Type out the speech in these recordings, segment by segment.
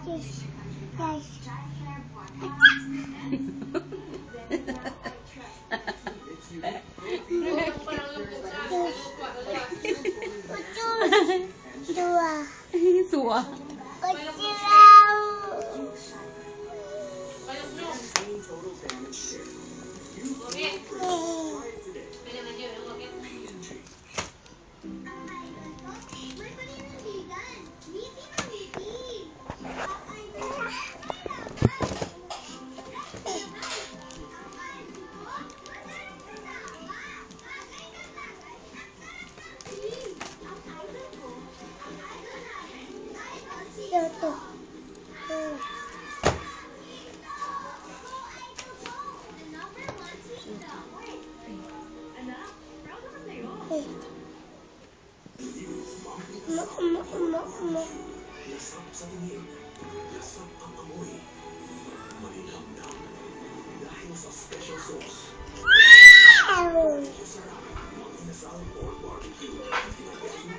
Yes. Yes. Dua. Tua. Lasap sa tingin, lasap ang amoy. Malinamnam dahil sa special sauce. Masarap ang inasal pork barbecue. Kinagain mo.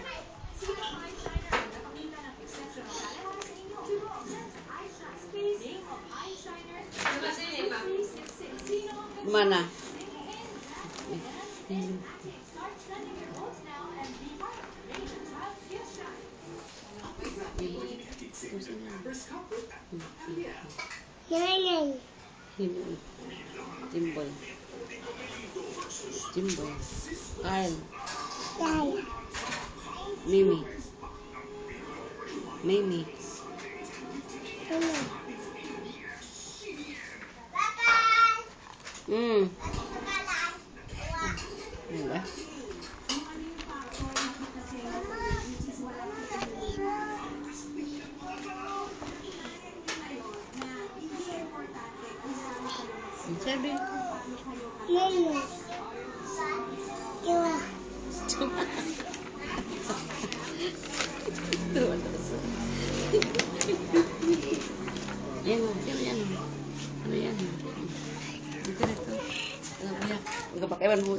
Sino ang eyeshiner ang nagpakita ng exceptional talent sa inyo? Si Roxanne's Eyeshine Space. Name of eyeshiner. Sino ang Mana? Sing in dance and is acting. Start sending your votes now and be part of the Rain a Child's Gift Shine. First couple at Papaya. Nanay. Jimboy. Jimboy. Kyle. Yaya. Mimi. Mimi. Diba? Kung ano yung factor na kita sa'yo, which is malaki ngayon na hindi importante kung paano kayo magsimula. Sabi. Kung paano kayo Yaya. Dua. Yan o. Yan o. Ano yan? Dito. Ano yan? Huwag ka pakiwan mo.